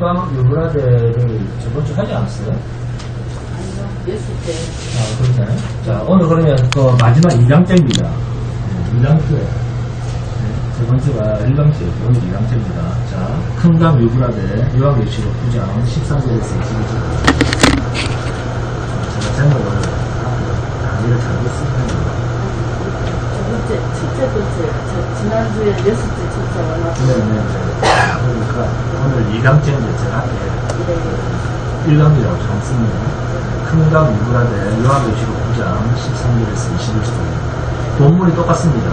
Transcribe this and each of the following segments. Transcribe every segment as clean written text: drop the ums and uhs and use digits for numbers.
금강 유브라데를 저번 주 하지 않았어요? 아니요, 예수 때. 그렇잖아요. 자, 오늘 그러면 그 마지막 2강째입니다. 2강째. 저번 주가 1강째였고, 오늘 2강째입니다. 자, 금강 유브라데 요한계시록 9장 13절에서 22절. 제가 제목을 강의를 잘못 쓴 편이에요. 첫째 번째, 지난주에 여섯째 첫째가 나왔어요. 네네. 그러니까 오늘 2강째인데 제가 앞에 네. 1강이라고 좀 씁니다. 금강 유브라데 요한계시록 9장 13절에서 21절. 본문이 똑같습니다.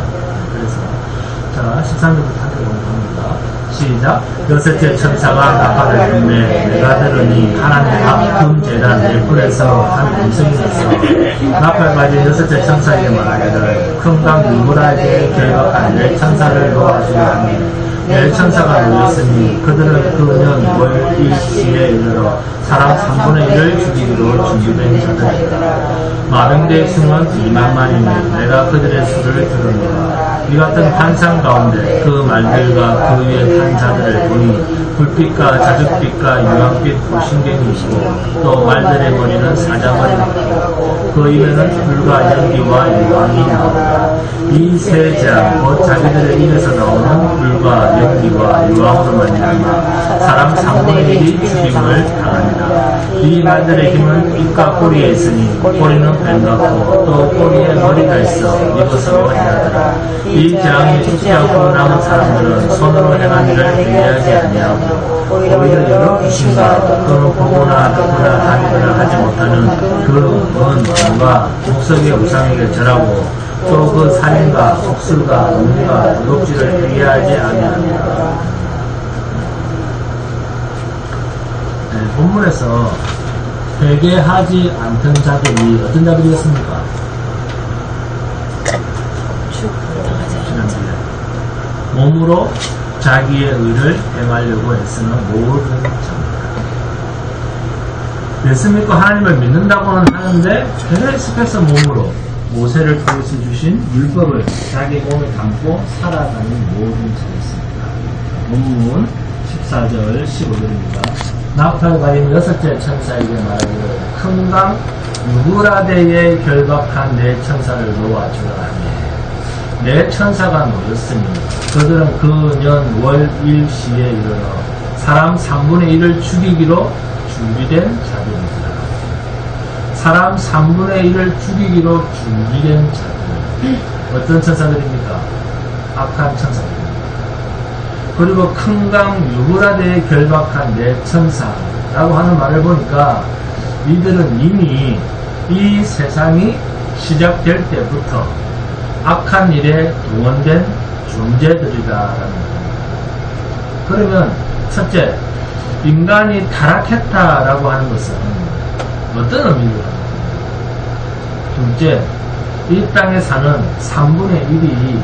그래서 자 13절부터 함께 공부합니다. 시작. 여섯째 천사가 나팔을 불매 내가 들으니 하나님의 금 제단 네 뿔에서 한 음성이 나서 나팔 가진 여섯째 천사에게 말하기를 금강 유브라데에 결박한 네 천사를 놓아주려 하니 네 천사가 놓였으니 그들은 그 년 월 일시에 이르러 사람 3분의 1을 죽이기로 준비된 자들이다. 마병대의 수는 2만만이니 내가 그들의 수를 들었노라. 이 같은 환상 가운데 그 말들과 그 위에 탄 자들을 보니 불빛과 자줏빛과 유황빛 보신경이 있고 또 말들의 머리는 사자머리이고 그 입에는 불과 연기와 유황이 나오다. 이 세 자 곧 자기들의 입에서 나오는 불과 연기와 유황으로 말미암아 사람 3분의 1이 죽임을 당합니다. 이 말들의 힘은 입과 꼬리에 있으니 꼬리는 뱀 같고 또 꼬리에 머리가 있어 이것으로 행하더라. 이 재앙이 죽지 않고 남은 사람들은 손으로 행한 일을 회개하지 아니하고 오히려 여러 귀신과 또는 보거나 듣거나 다니거나 하지 못하는 그 먼 종과 족속의 우상에게 절하고 또 그 살인과 속술과 음과 도둑질을 회개하지 아니합니다. 본문에서 회개하지 않던 자들이 어떤 자들이었습니까? 몸으로 자기의 의를 행하려고 애쓰는 모든 자입니다. 예수 믿고 하나님을 믿는다고는 하는데 계속해서 몸으로 모세를 통해서 주신 율법을 자기 몸에 담고 살아가는 모든 자였습니다. 본문 14절 15절입니다. 나팔 가진 여섯째 천사에게 말하기를 금강 유브라데에 결박한 네 천사를 놓아주라 하니 네 천사가 놓였으니 그들은 그 년 월 일시에 이르러 사람 3분의 1을 죽이기로 준비된 자들이다. 사람 3분의 1을 죽이기로 준비된 자들. 어떤 천사들입니까? 악한 천사들입니다. 그리고 금강 유브라데에 결박한 네 천사라고 하는 말을 보니까 이들은 이미 이 세상이 시작될 때부터 악한 일에 동원된 존재들이다라는 겁니다. 그러면 첫째, 인간이 타락했다라고 하는 것은 어떤 의미입니까? 둘째, 이 땅에 사는 3분의 1이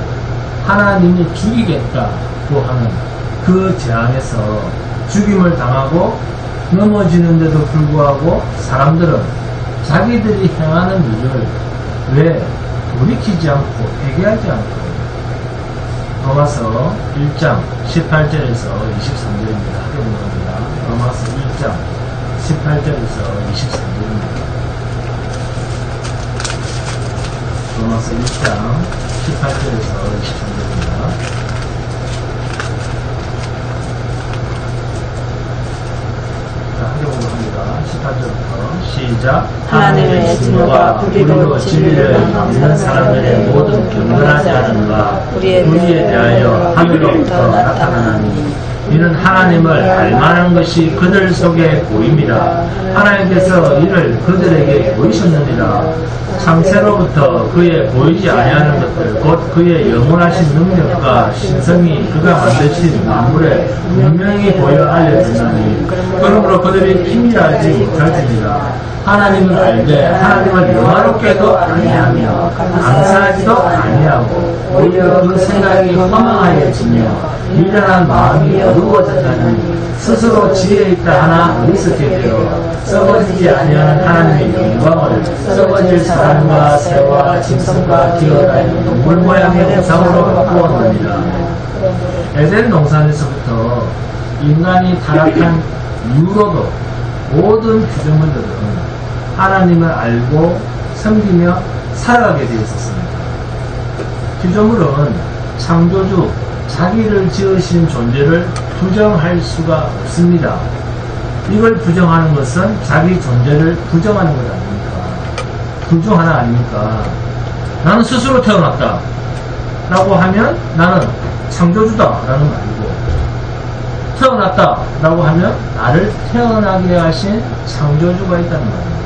하나님이 죽이겠다고 하는 그 재앙에서 죽임을 당하고 넘어지는데도 불구하고 사람들은 자기들이 행하는 일을 왜 돌이키지 않고 회개하지 않고 로마서 1장 18절에서 23절입니다. 하게 보입니다. 로마서 1장 18절에서 23절입니다. 로마서 1장 18절에서 23절입니다. 합니다. 18절부터 시작. 하나님의 진노가 불의로 진리를 믿는 사람들의 모든 경건하지 않은가 우리에 대하여 하늘로부터 나타나니 이는 하나님을 알만한 것이 그들 속에 보입니다. 하나님께서 이를 그들에게 보이셨느니라. 창세로부터 그의 보이지 아니하는 것들 곧 그의 영원하신 능력과 신성이 그가 만드신 만물에 분명히 보여 알려졌나니 그러므로 그들이 힘이라지 못할지니라. 하나님을 알되 하나님을 영화롭게도 아니하며 감사하지도 아니하고 오히려 그 생각이 허망하여지며 미련한 마음이 어두워졌다니 스스로 지혜 있다 하나 어리석게 되어 썩어지지 아니하는 하나님의 영광을 썩어질 사람과 새와 짐승과 기어다니는 동물 모양의 우상으로 바꾸었느니라. 에덴 동산에서부터 인간이 타락한 이후로도 모든 피조물들은 하나님을 알고 섬기며 살아가게 되어 있었습니다. 피조물은 창조주 자기를 지으신 존재를 부정할 수가 없습니다. 이걸 부정하는 것은 자기 존재를 부정하는 것 아닙니까? 둘 중 하나 아닙니까? 나는 스스로 태어났다 라고 하면 나는 창조주다 라는 말이고, 태어났다 라고 하면 나를 태어나게 하신 창조주가 있다는 말입니다.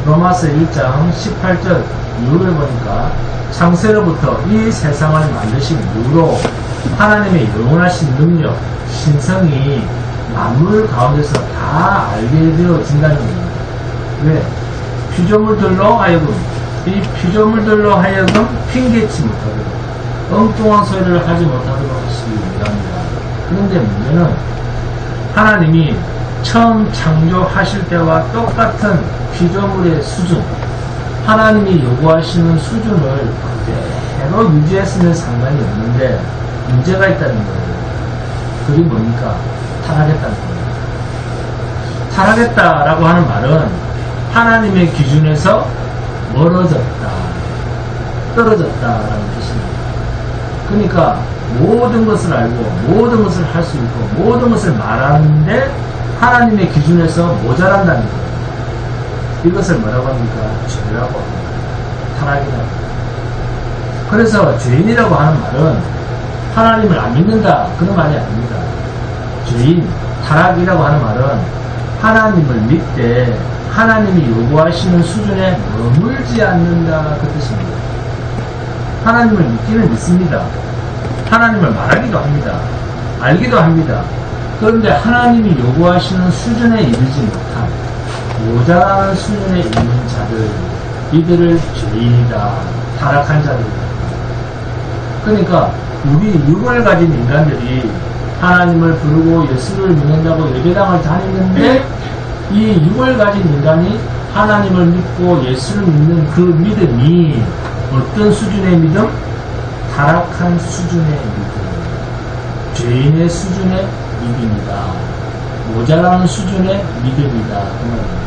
로마서 1장 18절 이후를 보니까 창세로부터 이 세상을 만드신 이후로 하나님의 영원하신 능력, 신성이 만물 가운데서 다 알게 되어진다는 겁니다. 왜? 피조물들로 하여금, 이 피조물들로 하여금 핑계치 못하도록, 엉뚱한 소리를 하지 못하도록 하시기 위함입니다. 그런데 문제는 하나님이 처음 창조하실 때와 똑같은 피조물의 수준, 하나님이 요구하시는 수준을 그대로 유지했으면 상관이 없는데 문제가 있다는 거예요. 그게 뭡니까? 타락했다는 거예요. 타락했다라고 하는 말은 하나님의 기준에서 멀어졌다, 떨어졌다라는 뜻입니다. 그러니까 모든 것을 알고 모든 것을 할 수 있고 모든 것을 말하는데 하나님의 기준에서 모자란다는 거예요. 이것을 뭐라고 합니까? 죄라고 합니다. 타락이라고 합니다. 그래서 죄인이라고 하는 말은 하나님을 안 믿는다 그런 말이 아닙니다. 죄인, 타락이라고 하는 말은 하나님을 믿되 하나님이 요구하시는 수준에 머물지 않는다 그 뜻입니다. 하나님을 믿기는 믿습니다. 하나님을 말하기도 합니다. 알기도 합니다. 그런데 하나님이 요구하시는 수준에 이르지 못한 모자라는 수준에 있는 자들, 이들을 죄인이다, 타락한 자들이다. 그러니까 우리 육을 가진 인간들이 하나님을 부르고 예수를 믿는다고 예배당을 다니는데 이 육을 가진 인간이 하나님을 믿고 예수를 믿는 그 믿음이 어떤 수준의 믿음? 타락한 수준의 믿음, 죄인의 수준의 믿음이다, 모자라는 수준의 믿음이다 그 말입니다.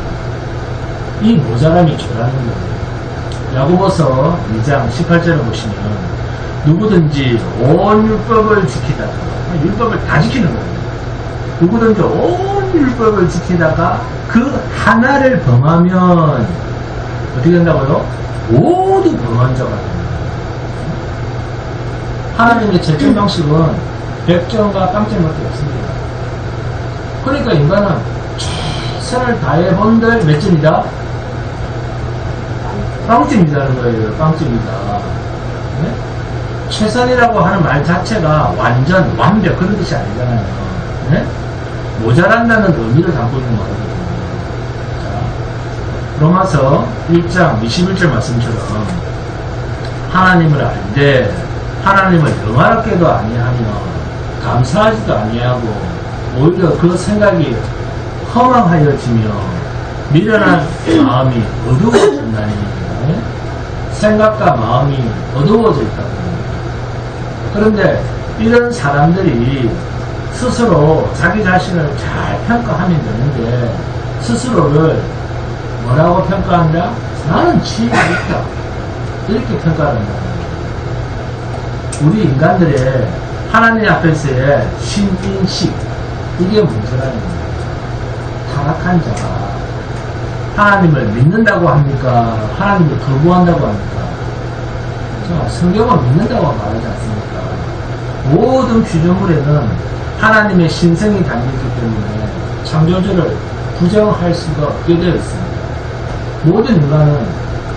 이 모자람이 죄라는 거예요. 야고보서 2장 18절을 보시면 누구든지 온 율법을 지키다가, 율법을 다 지키는 거예요. 누구든지 온 율법을 지키다가 그 하나를 범하면 어떻게 된다고요? 모두 범한 자가 됩니다. 하나님의 재청 방식은 백점과 빵점밖에 없습니다. 그러니까 인간은 최선을 다해본들 몇 점이다? 빵점이라는 거예요. 빵점이다. 네? 최선이라고 하는 말 자체가 완전, 완벽 그런 뜻이 아니잖아요. 네? 모자란다는 의미를 담고 있는 말이거든요. 자, 로마서 1장 21절 말씀처럼 하나님을 알되 하나님을 영화롭게도 아니하며 감사하지도 아니하고 오히려 그 생각이 허망하여지며 미련한 마음이 어두워진다니, 네? 생각과 마음이 어두워져 있다고 합니다. 그런데 이런 사람들이 스스로 자기 자신을 잘 평가하면 되는데 스스로를 뭐라고 평가한다? 나는 지혜가 있다, 이렇게 평가를 한다. 우리 인간들의 하나님 앞에서의 신인식, 이게 문제라는 겁니다. 타락한 자가 하나님을 믿는다고 합니까? 하나님을 거부한다고 합니까? 자, 성경은 믿는다고 말하지 않습니까? 모든 피조물에는 하나님의 신성이 담겨있기 때문에 창조주를 부정할 수가 없게 되어 있습니다. 모든 인간은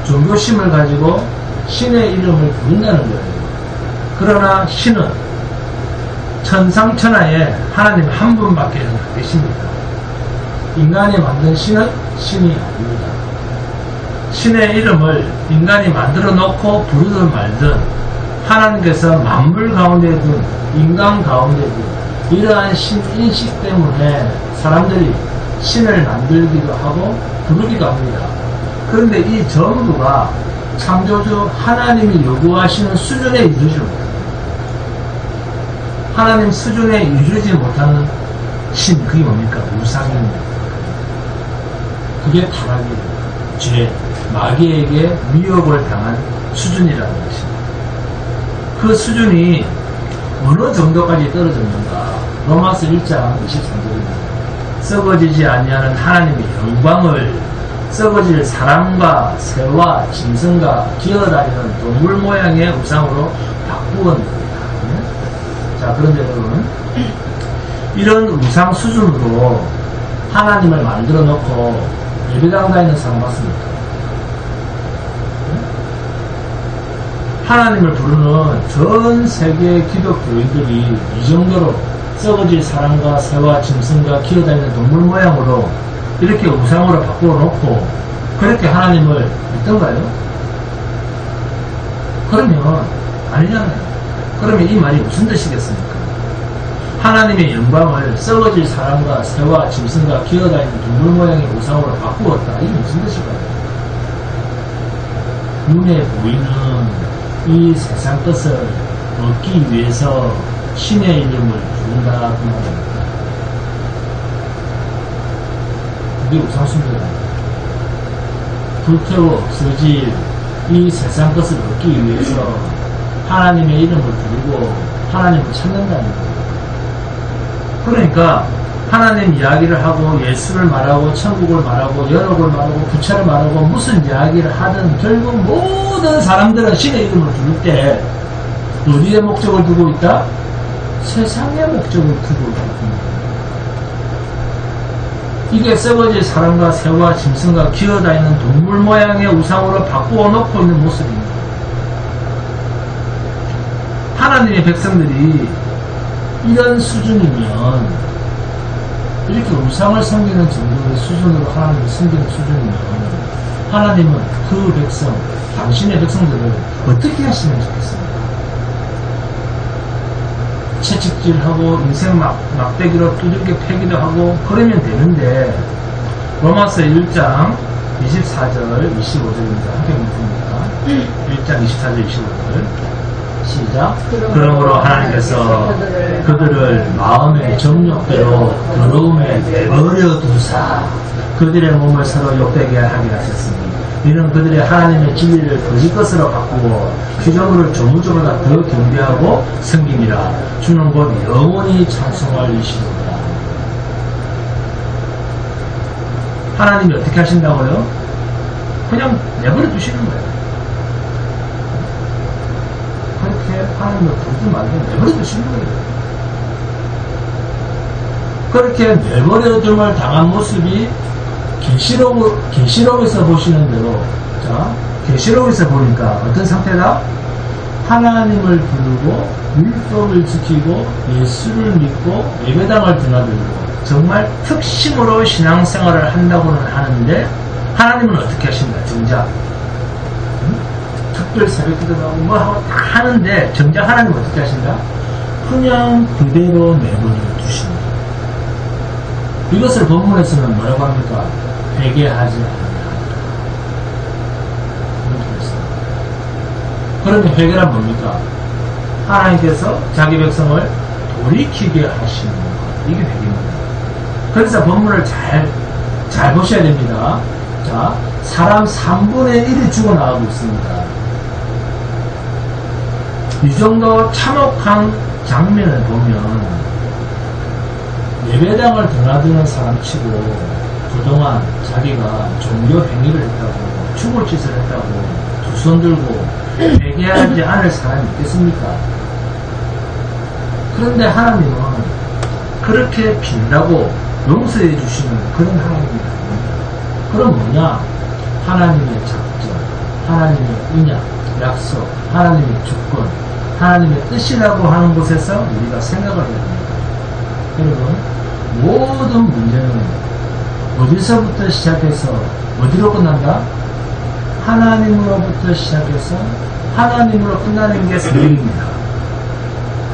종교심을 가지고 신의 이름을 부른다는 거예요. 그러나 신은 천상천하에 하나님 한 분밖에 안 계십니다. 인간이 만든 신은 신이 아닙니다. 신의 이름을 인간이 만들어 놓고 부르든 말든 하나님께서 만물 가운데든 인간 가운데든 이러한 신인식 때문에 사람들이 신을 만들기도 하고 부르기도 합니다. 그런데 이 전부가 창조주 하나님이 요구하시는 수준에 이르지 못합니다. 하나님 수준에 이르지 못하는 신, 그게 뭡니까? 우상입니다. 그게 타락이 죄, 마귀에게 미혹을 당한 수준이라는 것입니다. 그 수준이 어느 정도까지 떨어졌는가? 로마서 1장 23절입니다. 썩어지지 아니하는 하나님의 영광을 썩어질 사람과 새와 짐승과 기어다니는 동물 모양의 우상으로 바꾸었습니다. 자, 그런데 여러분, 이런 우상 수준으로 하나님을 만들어 놓고 예배당 다니는 사람 맞습니까? 하나님을 부르는 전 세계 기독교인들이 이 정도로 썩어질 사람과 새와 짐승과 기어다니는 동물 모양으로 이렇게 우상으로 바꾸어 놓고 그렇게 하나님을 믿던가요? 그러면 아니잖아요. 그러면 이 말이 무슨 뜻이겠습니까? 하나님의 영광을 썩어질 사람과 새와 짐승과 기어다니는 동물 모양의 우상으로 바꾸었다. 이게 무슨 뜻일까요? 눈에 보이는 이 세상 것을 얻기 위해서 신의 이름을 부른다 그 말입니다. 그게 우상숭배다. 불태워 없어질 이 세상 것을 얻기 위해서 하나님의 이름을 부르고 하나님을 찾는다는 거예요. 그러니까 하나님 이야기를 하고 예수를 말하고 천국을 말하고 연옥을 말하고 부처를 말하고 무슨 이야기를 하든 결국 모든 사람들은 신의 이름을 부를 때 어디에 목적을 두고 있다? 세상의 목적을 두고 있다. 이게 썩어질 사람과 새와 짐승과 기어다니는 동물 모양의 우상으로 바꾸어 놓고 있는 모습입니다. 하나님의 백성들이 이런 수준이면 이렇게 우상을 섬기는 정도의 수준으로 하나님을 섬기는 수준이면 하나님은 그 백성, 당신의 백성들을 어떻게 하시면 좋겠습니까? 채찍질하고 인생 막대기로 두들겨 패기도 하고 그러면 되는데 로마서 1장 24절 25절입니다. 함께 봅니다. 1장 24절 25절 시작. 그러므로 하나님께서 그들을 마음의 정욕대로 더러움에 버려두사 그들의 몸을 서로 욕되게 하게 하셨으니 이는 그들의 하나님의 진리를 거짓 것으로 바꾸고 피조물을 조물주보다 더 경배하고 섬김이라 주는 곧 영원히 찬송할 이시로다. 하나님이 어떻게 하신다고요? 그냥 내버려 두시는 거예요. 그렇게 하나님을 부르지 말고 내버려 두시는 거예요. 그렇게 내버려둠을 당한 모습이 계시록에서 보시는 대로, 자, 계시록에서 보니까 어떤 상태다? 하나님을 부르고 율법을 지키고 예수를 믿고 예배당을 드나들고 정말 특심으로 신앙생활을 한다고는 하는데 하나님은 어떻게 하신다? 정작 특별 새벽기도도 하고 뭐 하고 다 하는데 정작 하나님은 어떻게 하신다? 그냥 그대로 내버려 두십니다. 이것을 본문에서는 뭐라고 합니까? 회개하지 않는다. 그러면 회개란 뭡니까? 하나님께서 자기 백성을 돌이키게 하시는 것. 이게 회개입니다. 그래서 본문을 잘 보셔야 됩니다. 자, 사람 3분의 1이 죽어나가고 있습니다. 이 정도 참혹한 장면을 보면 예배당을 드나드는 사람 치고 그동안 자기가 종교 행위를 했다고 죽을 짓을 했다고 두 손 들고 회개하지 않을 사람이 있겠습니까? 그런데 하나님은 그렇게 빈다고 용서해 주시는 그런 하나님이 아닙니다. 그럼 뭐냐? 하나님의 작전, 하나님의 언약, 약속, 하나님의 주권, 하나님의 뜻이라고 하는 곳에서 우리가 생각을 해야 됩니다. 여러분, 모든 문제는 어디서부터 시작해서 어디로 끝난다? 하나님으로부터 시작해서 하나님으로 끝나는 게 성경입니다.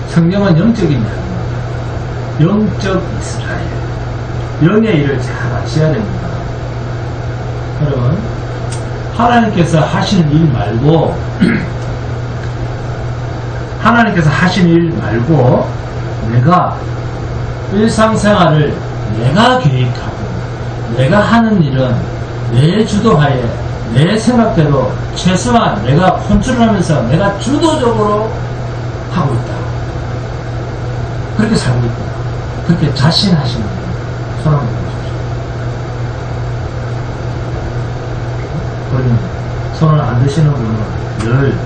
성경은 영적인 이야기입니다. 영적 이스라엘, 영의 일을 잘 아셔야 됩니다. 여러분, 하나님께서 하시는 일 말고 하나님께서 하시는 일 말고 내가 일상생활을 내가 계획하고 내가 하는 일은 내 주도하에 내 생각대로 최소한 내가 컨트롤하면서 내가 주도적으로 하고 있다. 그렇게 살고 있다. 그렇게 자신하시는 분 손 한번 보십시오. 그러면 손을 안 드시는 분은 늘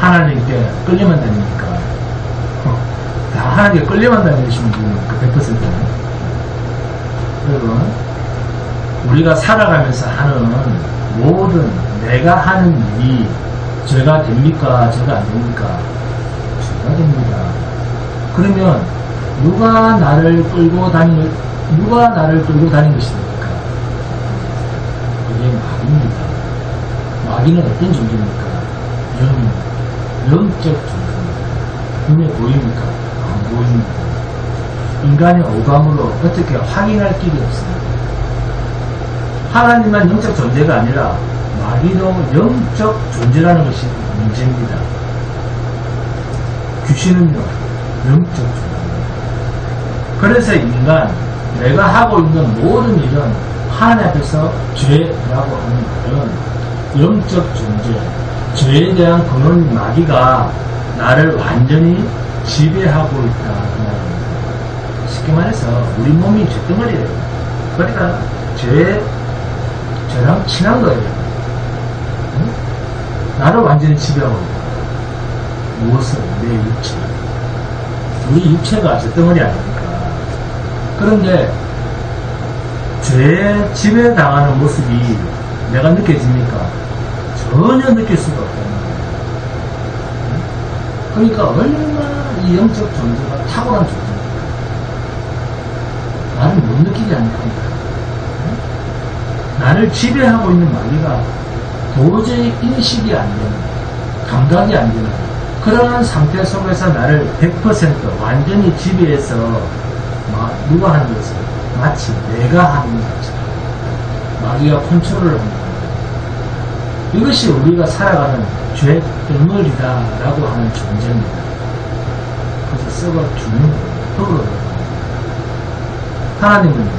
하나님께 끌려만 다니니까 다 하나님께 끌려만 다니시는 분은 그 100%는 여러분 우리가 살아가면서 하는 모든 내가 하는 일이 죄가 됩니까? 죄가 안 됩니까? 죄가 됩니다. 그러면 누가 나를 끌고 다니는 것입니까? 그게 마귀입니다. 마귀는 어떤 존재입니까? 영적 존재입니다. 눈에 보입니까? 안 보입니다. 인간의 오감으로 어떻게 확인할 길이 없습니다. 하나님만 영적 존재가 아니라 마귀도 영적 존재라는 것이 문제입니다. 귀신은요, 영적 존재입니다. 그래서 인간, 내가 하고 있는 모든 일은 하나님 앞에서 죄라고 하는 말은 영적 존재, 죄에 대한 근원 마귀가 나를 완전히 지배하고 있다. 쉽게 말해서 우리 몸이 죄덩어리예요. 그러니까 죄랑 친한 거예요. 응? 나를 완전히 지배하고 있다. 무엇을? 내 육체. 우리 육체가 죄덩어리 아닙니까? 그런데 죄에 지배당하는 모습이 내가 느껴집니까? 전혀 느낄 수가 없다는 거예요. 그러니까 얼마나 이 영적 존재가 탁월한 존재입니까? 나를 못 느끼게 하는 겁니다. 나를 지배하고 있는 마귀가 도저히 인식이 안 되는, 감각이 안 되는 그러한 상태 속에서 나를 100% 완전히 지배해서 누가 하는 것을 마치 내가 하는 것처럼 마귀가 컨트롤을 하는 겁니다. 이것이 우리가 살아가는 죄 덩어리다라고 하는 존재입니다. 그래서 썩어 죽는 거예요. 하나님은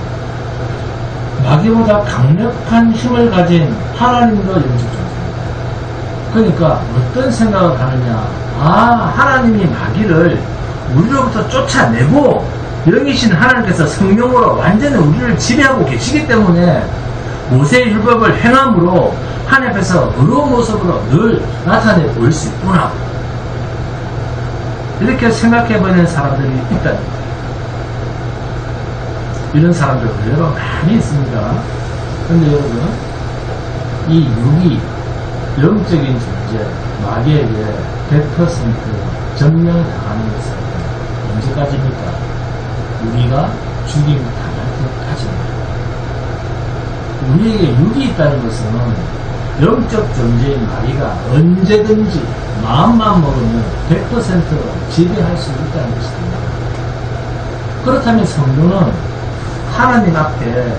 마귀보다 강력한 힘을 가진 하나님도 영적 존재입니다. 그러니까 어떤 생각을 하느냐, 하나님이 마귀를 우리로부터 쫓아내고 영이신 하나님께서 성령으로 완전히 우리를 지배하고 계시기 때문에 모세의 율법을 행함으로 하나님 앞에서 의로운 모습으로 늘 나타내 보일 수 있구나, 이렇게 생각해보는 사람들이 있다. 이런 사람들 의외로 많이 있습니다. 근데 여러분, 이 육이 영적인 존재 마귀에게 100% 점령당하는 것은 언제까지입니까? 우리가 죽임 당할 때까지입니다. 우리에게 육이 있다는 것은 영적 존재인 마귀가 언제든지 마음만 먹으면 100% 지배할 수 있다는 것입니다. 그렇다면 성도는 하나님 앞에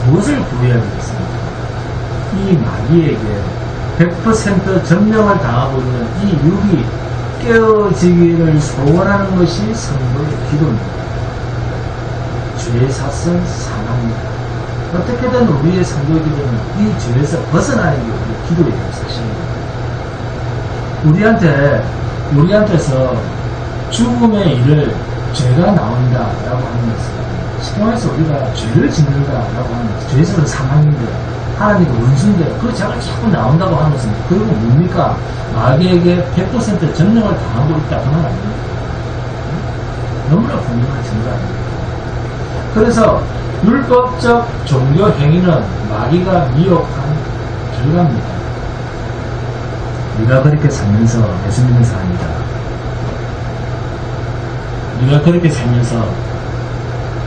무엇을 구해야 되겠습니까? 이 마귀에게 100% 점령을 당하고 있는 이 육이 깨어지기를 소원하는 것이 성도의 기도입니다. 죄의 삿은 사망입니다. 어떻게든 우리의 성도의 기도는 이 죄에서 벗어나는 게 우리의 기도의 사실입니다. 우리한테서 죽음의 일을 죄가 나온다라고 하는 것은 쉽게 말해서 우리가 죄를 짓는다라고 하는 것은 죄에서는 사망인데 하나님의 원수인데 그 죄가 자꾸 나온다고 하는 것은 결국 뭡니까? 마귀에게 100% 점령을 당하고 있다, 그 말 아닙니까? 너무나 분명한 증거 아닙니까? 그래서 율법적 종교 행위는 마귀가 미혹한 결과입니다. 네가 그렇게 살면서 예수 믿는 사람이다. 네가 그렇게 살면서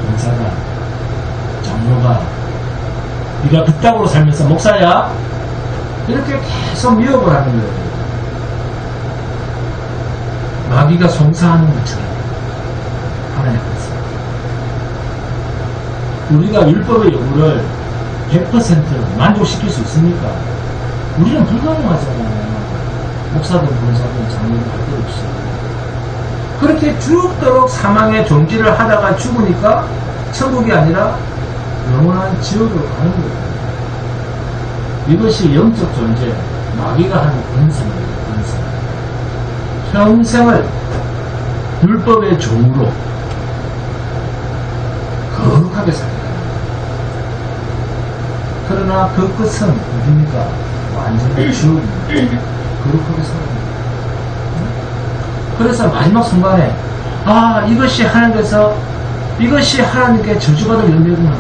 목사가, 장로가, 네가 그따구로 살면서 목사야? 이렇게 계속 미혹을 하는 거예요. 마귀가 송사하는 것처럼 하나님 앞에서 우리가 율법의 요구를 100% 만족시킬 수 있습니까? 우리는 불가능하잖아요. 목사든 권사든 장로든 할 것 없이 그렇게 죽도록 사망의 종지를 하다가 죽으니까 천국이 아니라 영원한 지옥으로 가는 거예요. 이것이 영적 존재, 마귀가 하는 권세입니다. 권세. 평생을 율법의 종으로 거룩하게 살아요. 그러나 그 끝은 어딥니까? 완전히 지옥입니다. 거룩하게 살아요. 그래서 마지막 순간에 이것이 하나님께 저주받을 연대구나.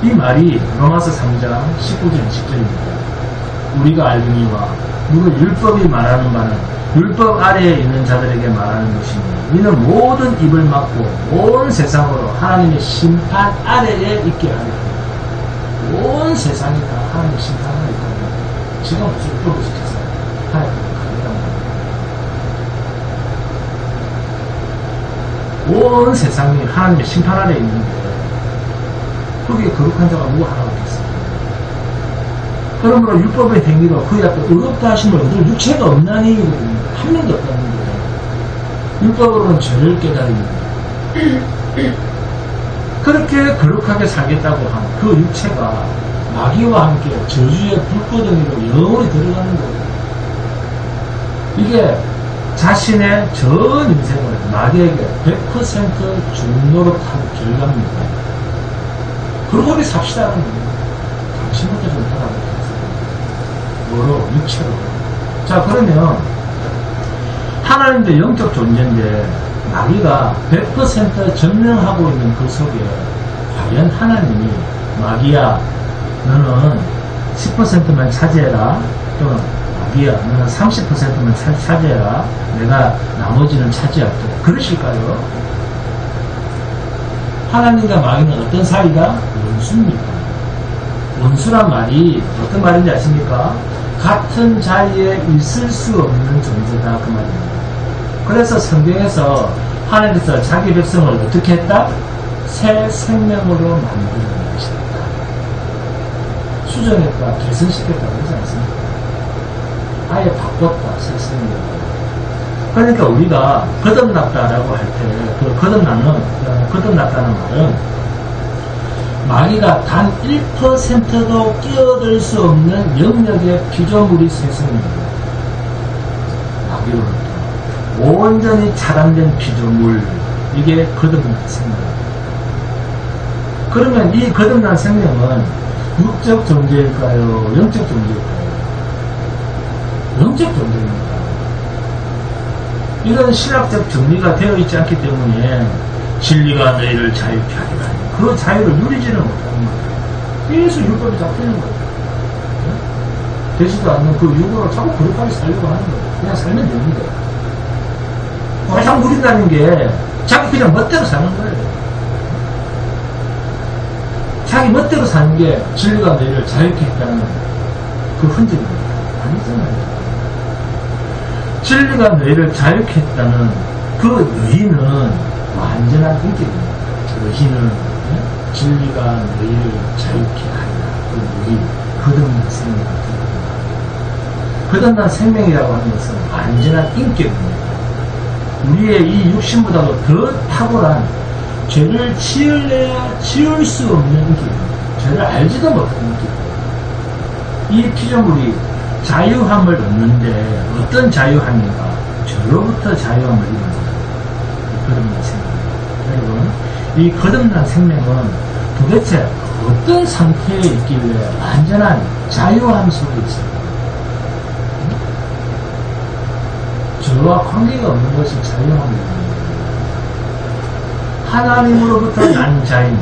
이 말이 로마서 3장 19절 20절입니다. 우리가 알거니와 누가 율법이 말하는 바는 율법 아래에 있는 자들에게 말하는 것이니 이는 모든 입을 막고 온 세상으로 하나님의 심판 아래에 있게 하리라. 온 세상이 다 하나님의 심판 아래에 있게 하리라. 지금 무슨 율법을 지켜서 하나님의 온 세상이 하나님의 심판 아래에 있는데 거기에 거룩한 자가 누구 하나가 없겠습니까? 그러므로 율법의 행위가 그의 앞에 의롭다 하심을 얻을 육체가 없나니 한 명도 없다는 거예요. 율법으로는 죄를 깨달으니 그렇게 거룩하게 살겠다고 한 그 육체가 마귀와 함께 저주의 불구덩이로 영원히 들어가는 거예요. 이게 자신의 전 인생을 마귀에게 100% 중노릇한 결과입니다. 그렇게 삽시다는 거예요. 당신부터 좀 따라오겠어요. 뭐로? 육체로. 자, 그러면 하나님도 영적 존재인데 마귀가 100% 점령하고 있는 그 속에 과연 하나님이 마귀야 너는 10%만 차지해라 또는 마귀야 너는 30%만 차지해라 내가 나머지는 차지할게 그러실까요? 하나님과 마귀는 어떤 사이다? 원수입니다. 원수란 말이 어떤 말인지 아십니까? 같은 자리에 있을 수 없는 존재다 그 말입니다. 그래서 성경에서 하나님께서 자기 백성을 어떻게 했다? 새 생명으로 만드는 것이다. 수정했다, 개선시켰다 그러지 않습니까? 아예 바꿨다, 새 생명으로. 그러니까 우리가 거듭났다라고 할 때 그 거듭났다는 말은 마귀가 단 1%도 끼어들 수 없는 영역의 피조물이 생성입니다. 마귀로부터 온전히 차단된 피조물, 이게 거듭난 생명입니다. 그러면 이 거듭난 생명은 육적 존재일까요? 영적 존재일까요? 영적 존재입니다. 이런 신학적 정리가 되어 있지 않기 때문에 진리가 너희를 자유케 하리라. 그 자유를 누리지는 못하는 거예요. 계속 율법이 잡히는 거예요. 되지도 않는 그 육으로 자꾸 거룩하게 살려고 하는 거예요. 그냥 살면 됩니다. 가장 누린다는 게 자기 그냥 멋대로 사는 거예요. 자기 멋대로 사는 게 진리가 너희를 자유케 했다는 그 흔적입니다. 아니잖아요. 진리가 너희를 자유케 했다는 그 너희는 완전한 인격입니다. 너희는 진리가 너희를 자유케 하리라. 그 너희 거듭난 생명을 거듭난 생명이라고 하는 것은 완전한 인격입니다. 우리의 이 육신보다도 더 탁월한 죄를 지을래야 지을 수 없는 인격입니다. 죄를 알지도 못하는 인격입니다. 이 피조물이 자유함을 얻는데 어떤 자유함인가? 죄로부터 자유함을 이루는 거든난 생명. 여러분, 이 거듭난 생명은 도대체 어떤 상태에 있길래 완전한 자유함 속에 있습니까? 죄와 관계가 없는 것이 자유함입니다. 하나님으로부터 난 자인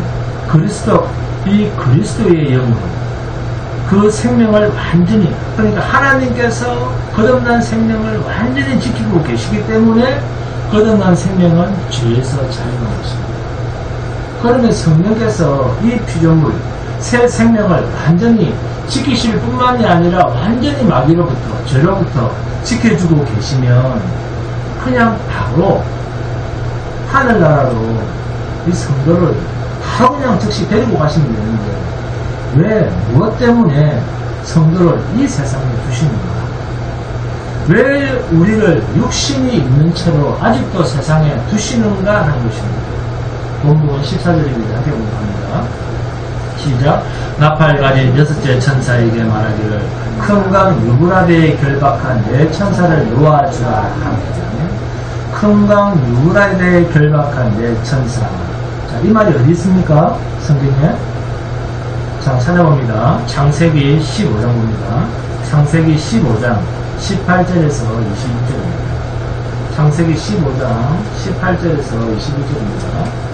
그리스도, 이 그리스도의 영으로 그 생명을 완전히, 그러니까 하나님께서 거듭난 생명을 완전히 지키고 계시기 때문에 거듭난 생명은 죄에서 자유한 것입니다. 그러면 성령께서 이 피조물, 새 생명을 완전히 지키실 뿐만이 아니라 완전히 마귀로부터, 죄로부터 지켜주고 계시면 그냥 바로 하늘나라로 이 성도를 바로 그냥 즉시 데리고 가시면 되는데 왜, 무엇 때문에 성도를 이 세상에 두시는가? 왜 우리를 육신이 있는 채로 아직도 세상에 두시는가 하는 것입니다. 본문 14절입니다. 함께 공부합니다. 시작. 나팔 가진 여섯째 천사에게 말하기를 큰 강 유브라데에 결박한 네 천사를 놓아주라 합니다. 큰 강 유브라데에 결박한 네 천사. 자, 이 말이 어디 있습니까? 성경에? 자, 찾아봅니다. 창세기 15장 봅니다. 창세기 15장 18절에서 22절입니다. 창세기 15장 18절에서 22절입니다.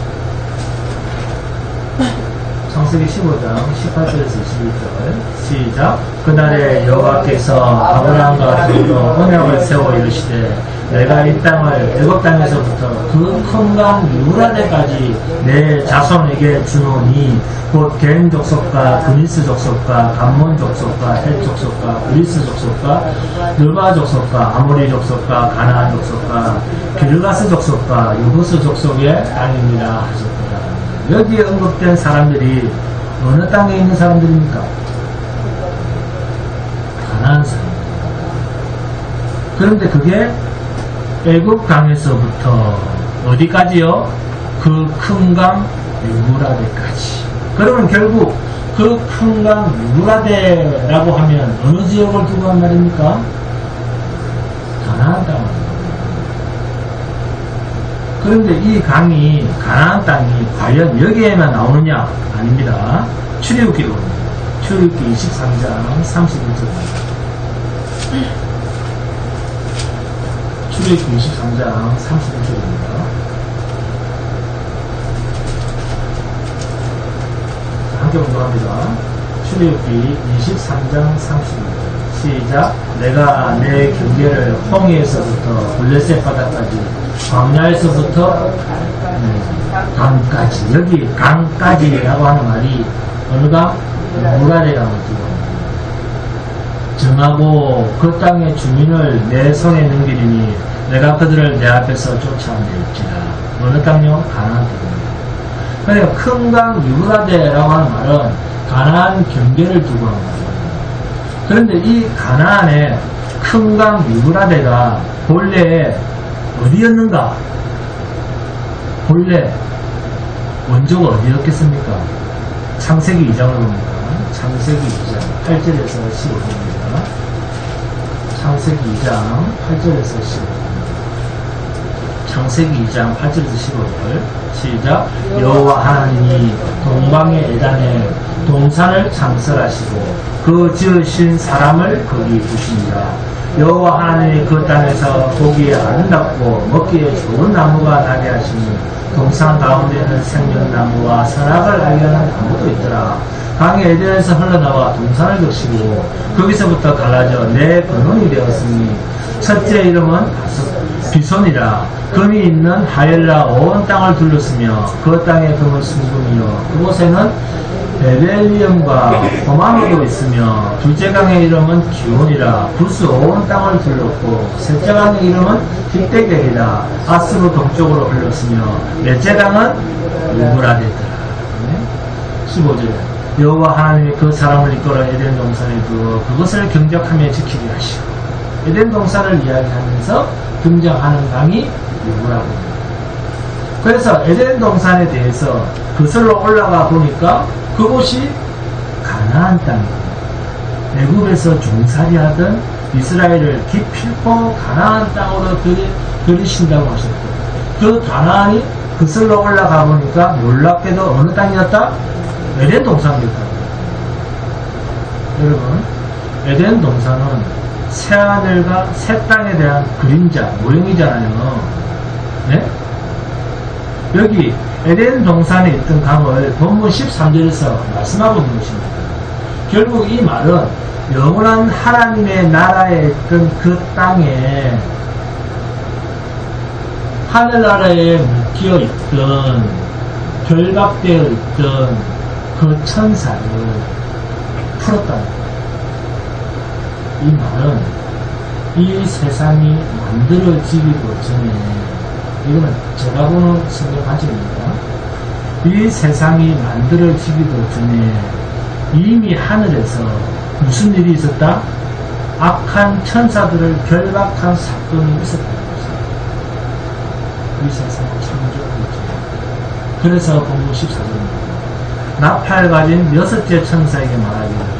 창세기 15장 18절에서 22절 시작. 그날에 여호와께서 아브라함과 더불어 언약을 세워 이르시되 내가 이 땅을 애굽 땅에서부터 그 큰 강 유브라데까지 내 자손에게 주노니 곧 겐 족속과 그니스 족속과 감몬 족속과 헷 족속과 그리스 족속과 느바 족속과 아모리 족속과 가나안 족속과 기르가스 족속과 유부스 족속의 땅입니다 하셨더라. 여기에 언급된 사람들이 어느 땅에 있는 사람들입니까? 가나안 사람입니다. 그런데 그게 애굽 강에서부터 어디까지요? 그 큰 강 유브라데까지. 그러면 결국 그 큰 강 유브라데라고 하면 어느 지역을 두고 한 말입니까? 가나안 땅을. 그런데 이 강이 가나안 땅이 과연 여기에만 나오느냐? 아닙니다. 출애굽기로 출애굽기 23장 31절입니다. 출애굽기 23장 31절입니다. 함께 공부합니다. 출애굽기 23장 31절 시작. 내가 내 경계를 홍해에서부터 블레셋 바다까지 광야에서부터 강까지. 여기 강까지라고 하는 말이 어느 강? 유브라데 강을 지금 정하고 그 땅의 주민을 내 손에 넘기리니 내가 그들을 내 앞에서 쫓아낼지라. 어느 땅요? 가나안 땅입니다. 그러니까 큰 강 유브라데라고 하는 말은 가나안 경계를 두고 한 말이에요. 그런데 이 가나안의 큰 강 유브라데가 본래 어디였는가? 본래 원조가 어디였겠습니까? 창세기 2장을 봅니다. 창세기 2장 8절에서 15절입니다. 창세기 2장 8절에서 15절. 창세기 2장 8절에서 15절 시작. 여호와 하나님이 동방의 에단에 동산을 창설하시고 그 지으신 사람을 거기 두시니라. 여호와 하나님이 그 땅에서 보기에 아름답고 먹기에 좋은 나무가 나게 하시니 동산 가운데는 생명나무와 선악을 알게 하는 나무도 있더라. 강이 에덴에서 흘러나와 동산을 적시고 거기서부터 갈라져 내 근원이 되었으니 첫째 이름은 비손이라. 금이 있는 하엘라 온 땅을 둘렀으며 그 땅의 금은 순금이요 그곳에는 베델리엄과 호마노도 있으며 둘째 강의 이름은 기온이라. 부스 온 땅을 둘렀고 셋째 강의 이름은 힙데겔이라. 아스로 동쪽으로 흘렀으며 넷째 강은 유브라데더라. 15절 여호와 하나님이 그 사람을 이끌어 에덴 동산에 두어 그것을 경작하며 지키게 하시고. 에덴 동산을 이야기하면서 등장하는 강이 유브라데입니다. 그래서 에덴 동산에 대해서 그슬로 올라가 보니까 그곳이 가나안 땅입니다. 애굽에서 종살이하던 이스라엘을 기필코 가나안 땅으로 들이신다고 하셨고 그 가나안이 그슬로 올라가 보니까 놀랍게도 어느 땅이었다? 에덴 동산이었다. 여러분, 에덴 동산은 새하늘과 새 땅에 대한 그림자, 모형이잖아요. 네? 여기 에덴 동산에 있던 강을 본문 13절에서 말씀하고 있는 것입니다. 결국 이 말은 영원한 하나님의 나라에 있던 그 땅에 하늘나라에 묶여 있던 결박되어 있던 그 천사를 풀었다. 이 말은 이 세상이 만들어지기도 전에, 이거는 제가 보는 성경 관점입니다. 이 세상이 만들어지기도 전에 이미 하늘에서 무슨 일이 있었다? 악한 천사들을 결박한 사건이 있었다는 것입니다. 이 세상을 창조한 거죠. 그래서 본문 14절입니다. 나팔 가진 6째 천사에게 말하기를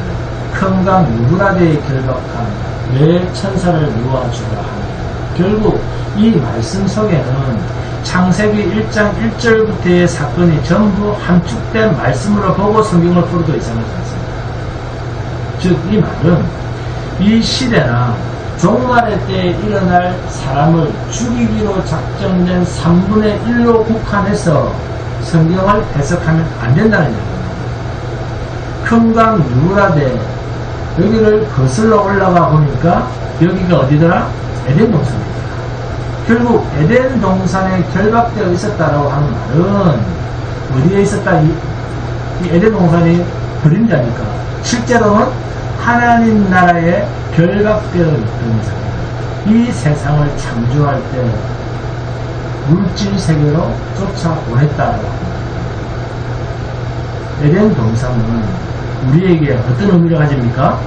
큰 강 유브라데에 결박한 내 천사를 놓아주라 하니, 결국 이 말씀 속에는 창세기 1장 1절부터의 사건이 전부 함축된 말씀으로 보고 성경을 풀어도 이상하지 않습니다. 즉 이 말은 이 시대나 종말의 때에 일어날 사람을 죽이기로 작정된 3분의 1로 국한해서 성경을 해석하면 안 된다는 얘기입니다. 큰강 유브라데, 여기를 거슬러 올라가 보니까 여기가 어디더라? 에덴 동산입니다. 결국 에덴 동산에 결박되어 있었다라고 하는 말은 어디에 있었다? 이 에덴 동산이 그림자니까 실제로는 하나님 나라에 결박되어 있던 자입니다. 이 세상을 창조할 때 물질 세계로 쫓아보냈다라고 합니다. 에덴 동산은 우리에게 어떤 의미를 가집니까?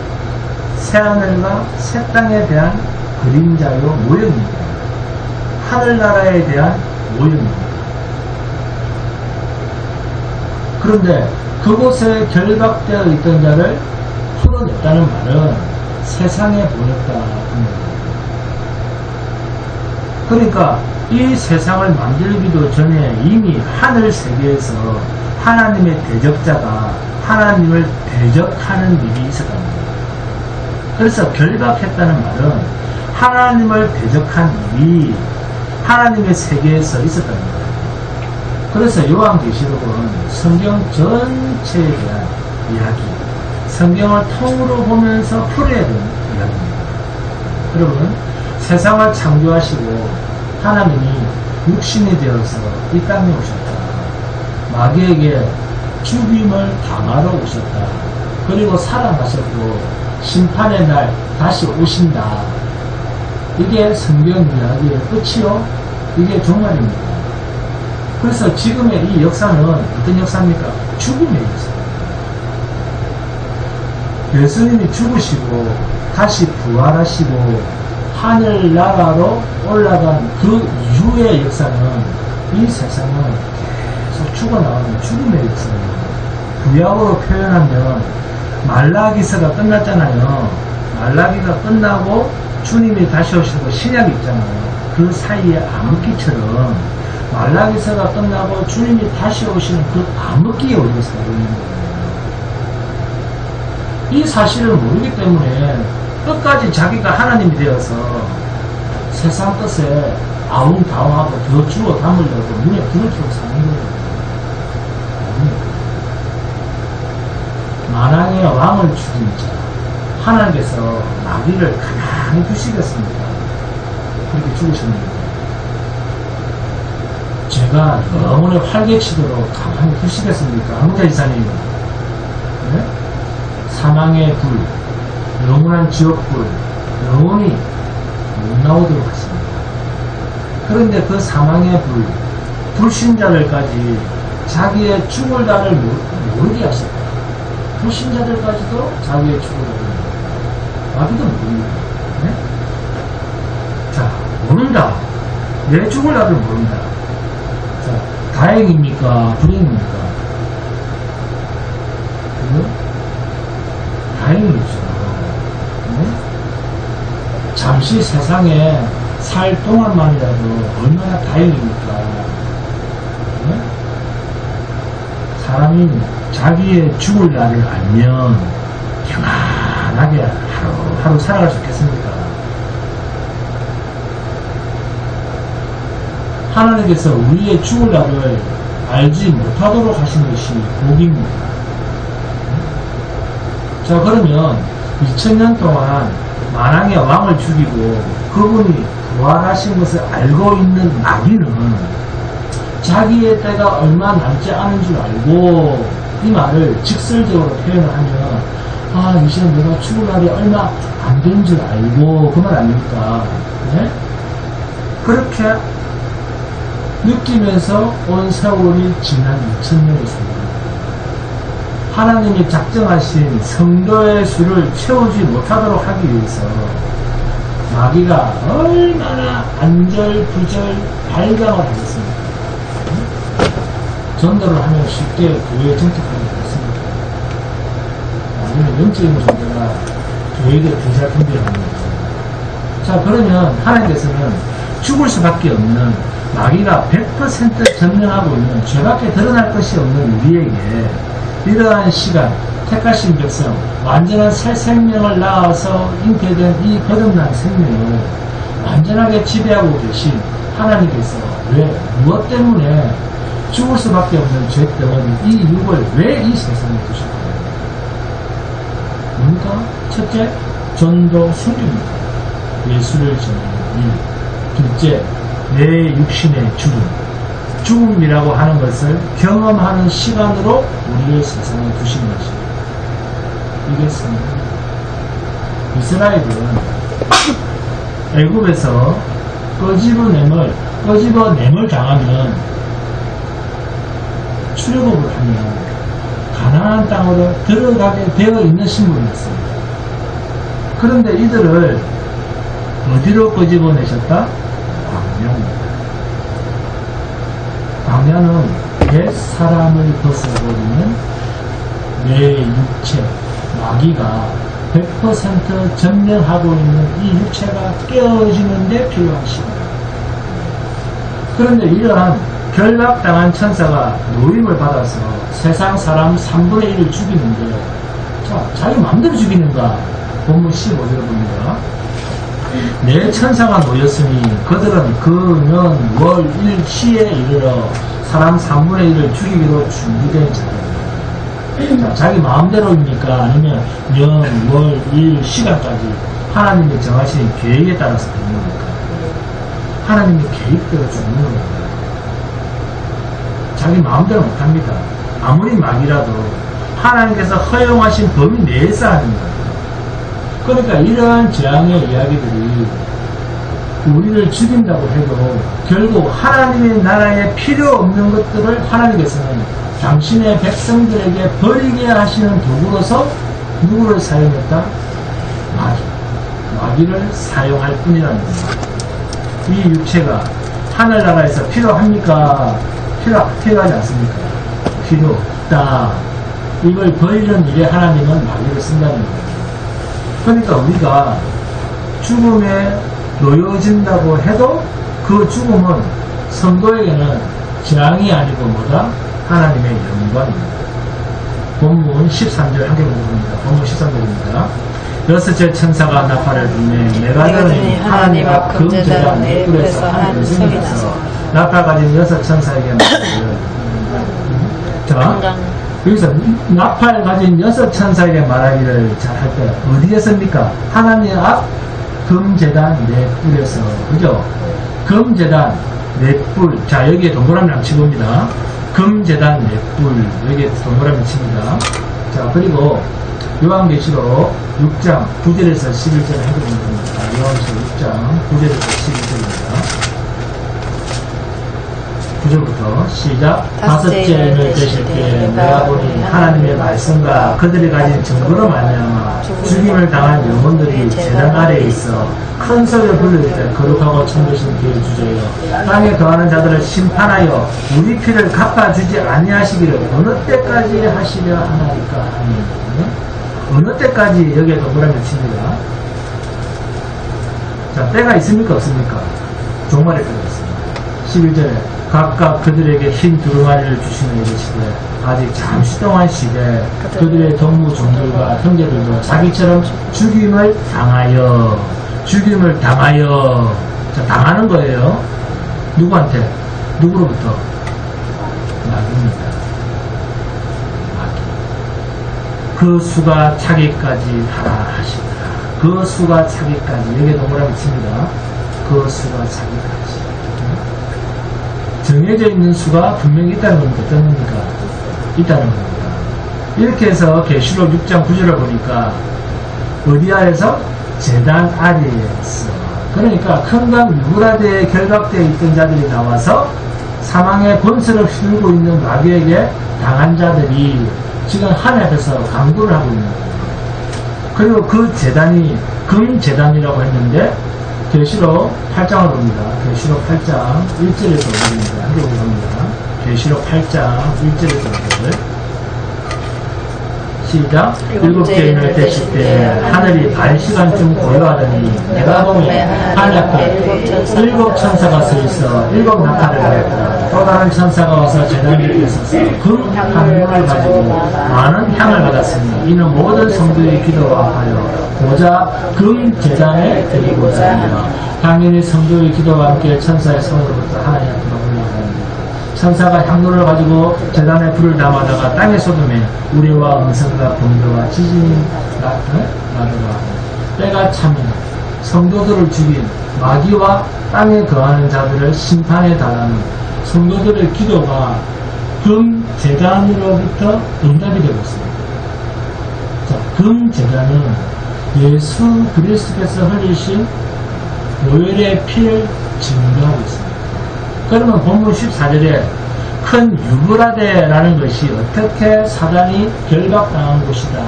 새하늘과 새 땅에 대한 그림자요 모형입니다. 하늘나라에 대한 모형입니다. 그런데 그곳에 결박되어 있던 자를 풀어냈다는 말은 세상에 보냈다 합니다. 그러니까 이 세상을 만들기도 전에 이미 하늘 세계에서 하나님의 대적자가 하나님을 대적하는 일이 있었답니다. 그래서 결박했다는 말은 하나님을 대적한 일이 하나님의 세계에서 있었답니다. 그래서 요한계시록은 성경 전체에 대한 이야기, 성경을 통으로 보면서 풀어야 되는 이야기입니다. 여러분, 세상을 창조하시고 하나님이 육신이 되어서 이 땅에 오셨다. 마귀에게 죽임을 당하러 오셨다. 그리고 살아나셨고 심판의 날 다시 오신다. 이게 성경 이야기의 끝이요. 이게 종말입니다. 그래서 지금의 이 역사는 어떤 역사입니까? 죽음의 역사입니다. 예수님이 죽으시고 다시 부활하시고 하늘나라로 올라간 그 이후의 역사는 이 세상은 계속 죽어나가는 죽음의 역사입니다. 구약으로 표현하면 말라기서가 끝났잖아요. 말라기가 끝나고 주님이 다시 오시고 신약이 있잖아요. 그 사이에 암흑기처럼 말라기서가 끝나고 주님이 다시 오시는 그 암흑기에 우리가 살고 있는 거예요. 이 사실을 모르기 때문에 끝까지 자기가 하나님이 되어서 세상 뜻에 아웅다웅하고 더 주워 담으려고 눈에 불을 켜고 사는 거예요. 만왕의 왕을 죽인 자, 하나님께서 마귀를 가만히 두시겠습니까? 그렇게 죽으셨는데 제가 영혼의 활개치도록 가만히 두시겠습니까? 아무자 이사님, 네? 사망의 불, 영원한 지옥불, 영원히 못 나오도록 하십니다. 그런데 그 사망의 불, 불신자들까지 자기의 죽을 날을 모르게 하셨다. 불신자들까지도 자기의 죽을 날을 모릅니다. 마귀도 모릅니다. 네? 자, 모른다. 내 죽을 날을 모른다. 자, 다행입니까? 불행입니까? 다행이죠. 네? 잠시 세상에 살 동안만이라도 얼마나 다행입니까? 네? 사람이 자기의 죽을 날을 알면 평안하게 하루하루 살아갈 수 있겠습니까? 하나님께서 우리의 죽을 날을 알지 못하도록 하신 것이 복입니다. 자, 그러면 2000년 동안 만왕의 왕을 죽이고 그분이 부활하신 것을 알고 있는 마귀는 자기의 때가 얼마 남지 않은 줄 알고 이 말을 직설적으로 표현을 하면 아, 이제 내가 죽을 날이 얼마 안 된 줄 알고 그 말 아닙니까? 네? 그렇게 느끼면서 온 세월이 지난 2000년이 있습니다. 하나님이 작정하신 성도의 수를 채우지 못하도록 하기 위해서 마귀가 얼마나 안절부절 발광을 하겠습니까? 전도를 하면 쉽게 교회에 정착하지 않습니다. 마귀는 영적인 존재가 교회에 대사통비합니다. 자, 그러면 하나님께서는 죽을 수밖에 없는 마귀가 100% 점령하고 있는 죄밖에 드러날 것이 없는 우리에게 이러한 시간, 택하신 백성, 완전한 새 생명을 낳아서 잉태된 이 거듭난 생명을 완전하게 지배하고 계신 하나님께서 무엇 때문에 죽을 수밖에 없는 죄 덩어리 이 육을 왜 이 세상에 두셨나요? 뭡니까? 첫째, 전도 순교입니다. 예수를 전하는 일. 둘째, 내 육신의 죽음이라고 하는 것을 경험하는 시간으로 우리의 세상에 두신 것입니다. 이게 성경입니다. 이스라엘은 애굽에서 꺼집어냄을 당하면 출애굽을 하면 가나안 땅으로 들어가게 되어 있는 신분이었습니다. 그런데 이들을 어디로 꺼집어내셨다? 광야입니다. 광야는 옛 사람을 벗어버리는 내 육체, 마귀가 100% 점령하고 있는 이 육체가 깨어지는 데 필요한 시간입니다. 그런데 이러한 결박당한 천사가 노임을 받아서 세상 사람 3분의 1을 죽이는데, 자, 자기 마음대로 죽이는가? 본문 15절을 봅니다. 내 천사가 놓였으니 그들은 그 년, 월, 일, 시에 이르러 사람 3분의 1을 죽이기로 준비된 자입니다. 자, 자기 마음대로입니까? 아니면 년, 월, 일, 시간까지 하나님이 정하신 계획에 따라서 되는 겁니까? 하나님의 계획대로 죽는 겁니다. 자기 마음대로 못합니다. 아무리 막이라도 하나님께서 허용하신 범위 내에서 하는 거예요. 그러니까 이러한 재앙의 이야기들이 우리를 죽인다고 해도 결국 하나님의 나라에 필요 없는 것들을 하나님께서는 당신의 백성들에게 버리게 하시는 도구로서 누구를 사용했다? 마귀를 사용할 뿐이라는 겁니다. 이 육체가 하늘나라에서 필요합니까? 필요하지 않습니까? 필요 없다. 이걸 버리는 일에 하나님은 마귀를 쓴다는 거예요. 그러니까 우리가 죽음에 놓여진다고 해도 그 죽음은 성도에게는 재앙이 아니고 뭐다? 하나님의 영광입니다. 본문 13절 함께 보겠습니다. 본문 13절입니다. 여섯째 천사가 나팔을 불매 내가 들으니 하나님 앞 금제단 내 뿔에서 하나님의 성이 나서 나팔 가진 여섯 천사에게 말하기를 자, 여기서 나팔 가진 여섯 천사에게 말하기를 잘 할 때 어디에서입니까? 하나님 앞 금제단 내 뿔에서, 그죠? 금제단 내 뿔. 자, 여기에 동그라미랑 치봅니다. 금제단 내 뿔. 여기에 동그라미 칩니다. 자, 그리고 요한계시록 6장 9절에서 11절을 해보면 됩니다. 요한계시록 6장 9절에서 11절입니다. 9절부터 시작. 다섯째 을 되실 때 내가 보니 하나님의 말씀과 그들이 가진 증거로 말미암아 죽임을 당한 영혼들이 제단 아래에 있어 큰 소리를 부를 때 거룩하고 천도신 그의 주제여 땅에 거하는 자들을 심판하여 우리 피를 갚아주지 아니하시기를 어느 때까지 하시려 하나이까 하니. 어느 때까지 여기에 동그라미 칩니다. 자, 때가 있습니까? 없습니까? 종말의 때가 있습니다. 11절에 각각 그들에게 흰 두루마리를 주시는 이르시되 아직 잠시 동안 쉬되 그들의 동무 종들과 형제들도 자기처럼 죽임을 당하여 자, 당하는 거예요. 누구한테? 누구로부터? 마귀입니다. 마귀. 그 수가 차기까지 하라 하시더라. 그 수가 차기까지. 여기에 동그라미 칩니다. 그 수가 차기까지. 정해져 있는 수가 분명히 있다는 겁니까? 어떤 겁니까? 있다는 겁니다. 이렇게 해서 계시록 6장 9절을 보니까 어디 아래서? 제단 아래에서. 그러니까 큰강 유브라데에 결박되어 있던 자들이 나와서 사망의 권세를 휘두르고 있는 마귀에게 당한 자들이 지금 하나님께서 강구를 하고 있는 거예요. 그리고 그 재단이 금재단이라고 했는데 계시록 8장을 봅니다. 계시록 8장 1절에서 5절입니다. 함께 보겠습니다. 계시록 8장 1절에서 5절. 시작. 일곱째 인을 떼실 때 하늘이 반 시간쯤 고요하더니 내가 보면 하늘 앞에 일곱 천사가 서 있어 일곱 낙하를 가졌다. 또 다른 천사가 와서 제단 밑에 서서 금 향물을 가지고 많은 향을 받았으니 이는 모든 성도의 기도와 하여 고자 금 제단에 드리고자 합니다. 당연히 성도의 기도와 함께 천사의 손으로부터 하나님 앞으로 올라가는 천사가 향로를 가지고 제단에 불을 담아다가 땅에 쏟음에 우리와 음성과 번개와 지진이 나더라. 때가 차면 성도들을 죽인 마귀와 땅에 거하는 자들을 심판에 달하는 성도들의 기도가 금 제단으로부터 응답이 되고 있습니다. 자, 금 제단은 예수 그리스도께서 흘리신 보혈의 피를 증거하고 있습니다. 그러면 본문 14절에 큰 유브라데라는 것이 어떻게 사단이 결박당한 곳이다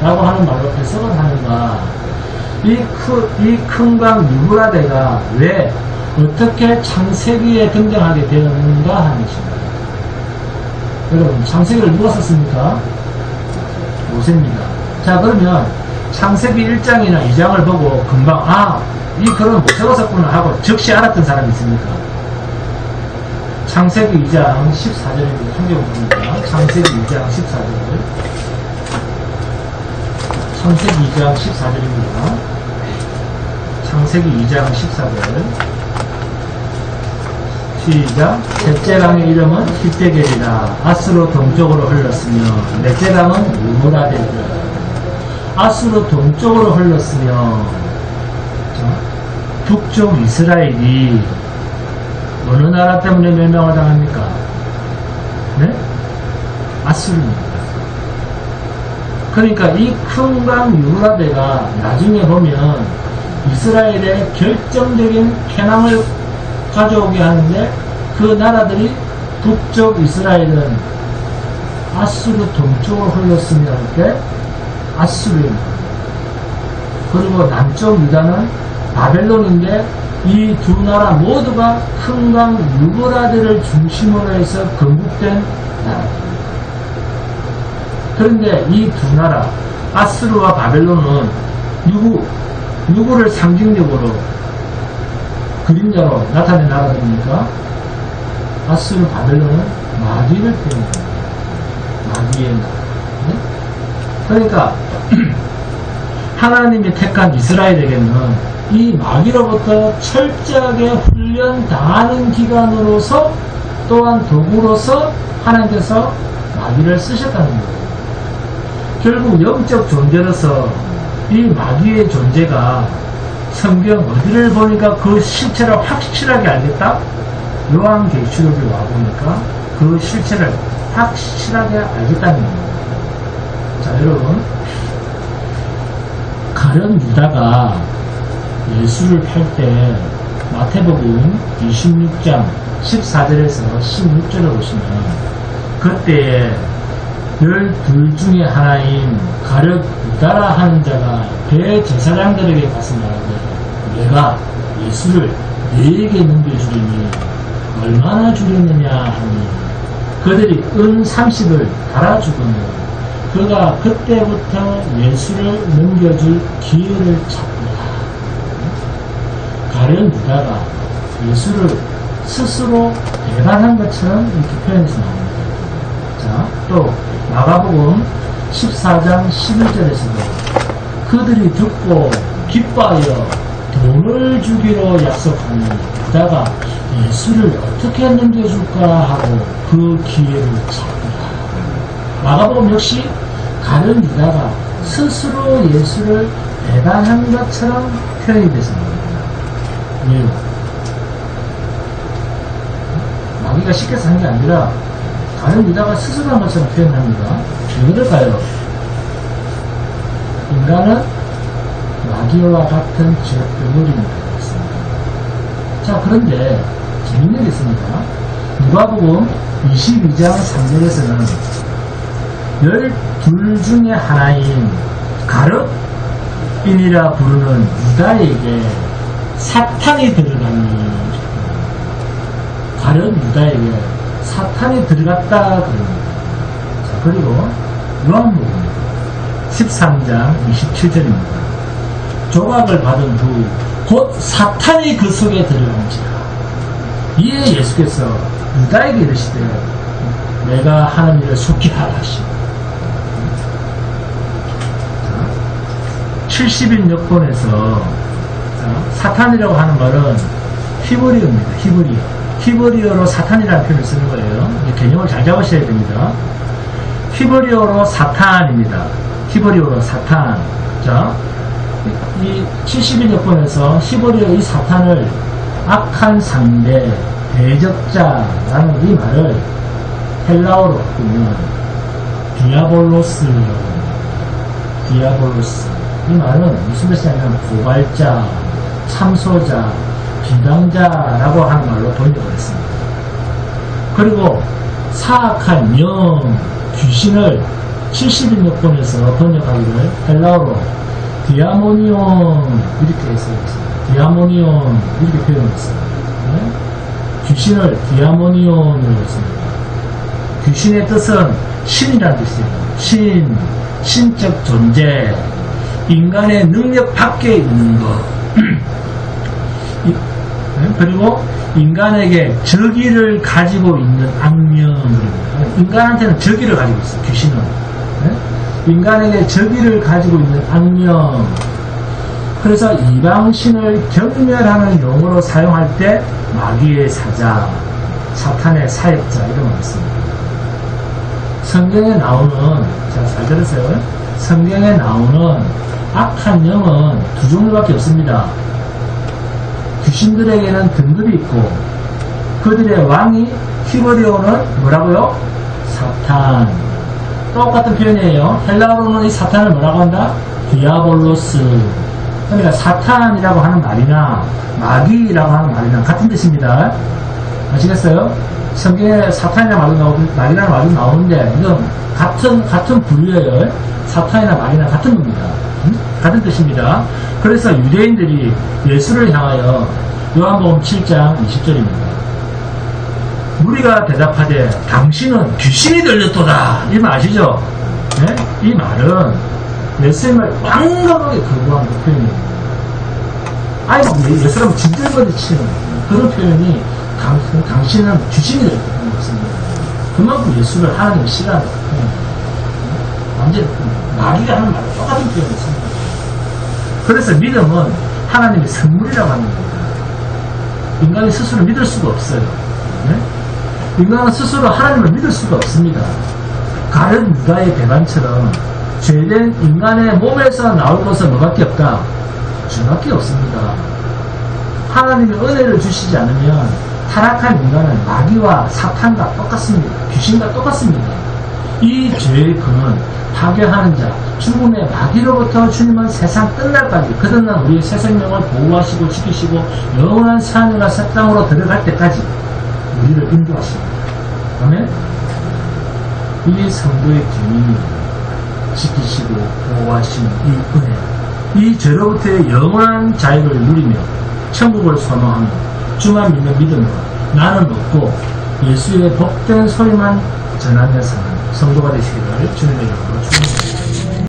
라고 하는 말로 해석을 하는가. 이 큰 강 유브라데가 왜 어떻게 창세기에 등장하게 되었는가 하는 것입니다. 여러분 창세기를 누가 썼습니까? 모세입니다. 자, 그러면 창세기 1장이나 2장을 보고 금방 이 글은 모세가 썼구나 하고 즉시 알았던 사람이 있습니까? 창세기 2장 14절입니다. 성경입니다. 창세기 2장 14절. 창세기 2장 14절입니다. 창세기 2장 14절. 시작. 셋째 강의 이름은 히데겔이라. 아스로 동쪽으로 흘렀으며 넷째 강은 유브라데이다. 아스로 동쪽으로 흘렀으며 북쪽 이스라엘이 어느 나라 때문에 멸망을 당합니까? 네? 아수르입니다. 그러니까 이 큰 강 유브라데가 나중에 보면 이스라엘의 결정적인 패망을 가져오게 하는데 그 나라들이 북쪽 이스라엘은 아수르 동쪽으로 흘렀으며 할 때 아수르입니다. 그리고 남쪽 유다는 바벨론인데 이 두 나라 모두가 큰 강 유브라데를 중심으로 해서 건국된 나라입니다. 그런데 이 두 나라 아스루와 바벨론은 누구를 상징적으로 그림자로 나타낸 나라들입니까? 아스루 바벨론은 마귀를 표현합니다. 마귀의 나라. 네? 그러니까 하나님이 택한 이스라엘에게는 이 마귀로부터 철저하게 훈련당하는 기관으로서 또한 도구로서 하나님께서 마귀를 쓰셨다는 거예요. 결국 영적 존재로서 이 마귀의 존재가 성경 어디를 보니까 그 실체를 확실하게 알겠다? 요한계시록에 와보니까 그 실체를 확실하게 알겠다는 겁니다. 자, 여러분, 가룟 유다가 예수를 팔 때 마태복음 26장 14절에서 16절을 보시면 그때에 12 중에 하나인 가룟 유다라 하는 자가 대제사장들에게 가서 말하되 내가 예수를 네게 넘겨주리니 얼마나 주겠느냐 하니 그들이 은 30을 달아주거늘 그가 그때부터 예수를 넘겨줄 기회를 찾더라. 가룟 유다가 예수를 스스로 배반한 것처럼 이렇게 표현해서 나옵니다. 자, 또 마가복음 14장 11절에서도 그들이 듣고 기뻐하여 돈을 주기로 약속하니 유다가 예수를 어떻게 넘겨줄까 하고 그 기회를 찾더라. 마가복음 역시 가룟 유다가 스스로 예수를 배반한 것처럼 표현이 됐습니다. 왜요? 마귀가 시켜서 한 게 아니라 가룟 유다가 스스로 한 것처럼 표현합니다. 왜 그럴까요? 인간은 마귀와 같은 죄악을 있습니다. 자, 그런데 재밌는 게 있습니다. 누가복음 22장 3절에서는 12 중에 하나인 가룟인이라 부르는 유다에게 사탄이 들어가는, 가룟 유다에게 사탄이 들어갔다 그럽니다. 자, 그리고 요한복음 13장 27절입니다. 조각을 받은 후 곧 사탄이 그 속에 들어간지라. 이에 예수께서 유다에게 이르시되 내가 하는 일을 속히 하라 하시고. 70인 여권에서 사탄이라고 하는 말은 히브리어입니다. 히브리어로 사탄이라는 표현을 쓰는 거예요. 개념을 잘 잡으셔야 됩니다. 히브리어로 사탄입니다. 히브리어로 사탄. 자, 이 70인 여권에서 히브리어 이 사탄을 악한 상대, 대적자라는 이 말을 헬라어로 바꾸면 디아볼로스라고 합니다. 디아볼로스. 이 말은 무슨 뜻이냐면 고발자, 참소자, 비방자라고 하는 말로 번역을 했습니다. 그리고 사악한 영, 귀신을 70인 여권에서 번역하기를 헬라어로 디아모니온 이렇게 했습니다. 디아모니온 이렇게 표현했습니다. 네? 귀신을 디아모니온으로 했습니다. 귀신의 뜻은 신이라는 뜻이에요. 신적 존재, 인간의 능력 밖에 있는 것. 그리고 인간에게 적의를 가지고 있는 악령입니다. 인간한테는 적의를 가지고 있어요. 귀신은. 인간에게 적의를 가지고 있는 악령. 그래서 이방신을 경멸하는 용어로 사용할 때 마귀의 사자, 사탄의 사역자 이런 말 씁니다. 성경에 나오는, 자, 잘 들으세요. 성경에 나오는 악한 영은 두 종류밖에 없습니다. 귀신들에게는 등급이 있고 그들의 왕이 히브리어는 뭐라고요? 사탄. 똑같은 표현이에요. 헬라어로는 이 사탄을 뭐라고 한다? 디아볼로스. 그러니까 사탄이라고 하는 말이나 마귀라고 하는 말이나 같은 뜻입니다. 아시겠어요? 성경에 사탄이라는 말이라는 말이 나오는데 이건 같은 부류예요. 사탄이나 마귀나 같은 겁니다. 같은 뜻입니다. 그래서 유대인들이 예수를 향하여 요한복음 7장 20절입니다. 무리가 대답하되 당신은 귀신이 들렸도다. 이 말 아시죠? 네? 이 말은 예수님을 완강하게 거부한 그 표현입니다. 아니 막 예수님을 진들거리 치는 그런 표현이 당신은 귀신이 들렸다는 것입니다. 그만큼 예수를 하나님이 싫어하는 표현입니다. 완전히 마귀가 하는 말과 똑같은 표현을 씁니다. 그래서 믿음은 하나님의 선물이라고 하는 겁니다. 인간이 스스로 믿을 수가 없어요. 네? 인간은 스스로 하나님을 믿을 수가 없습니다. 가룟 유다의 배반처럼 죄된 인간의 몸에서 나올 것은 뭐밖에 없다? 죄밖에 없습니다. 하나님의 은혜를 주시지 않으면 타락한 인간은 마귀와 사탄과 똑같습니다. 귀신과 똑같습니다. 이 죄의 근원, 파괴하는 자, 죽음의 마귀로부터 주님은 세상 끝날까지 거듭난 우리의 새 생명을 보호하시고 지키시고 영원한 새하늘과 새 땅으로 들어갈 때까지 우리를 인도하십니다. 아멘? 이 성도의 기능이 지키시고 보호하시는 이 은혜, 이 죄로부터의 영원한 자유를 누리며 천국을 소망하며 주만 믿는 믿음으로 나는 먹고 예수의 복된 소리만 전하며 사는 성도가 되시기를 주님의 이름으로 축원합니다.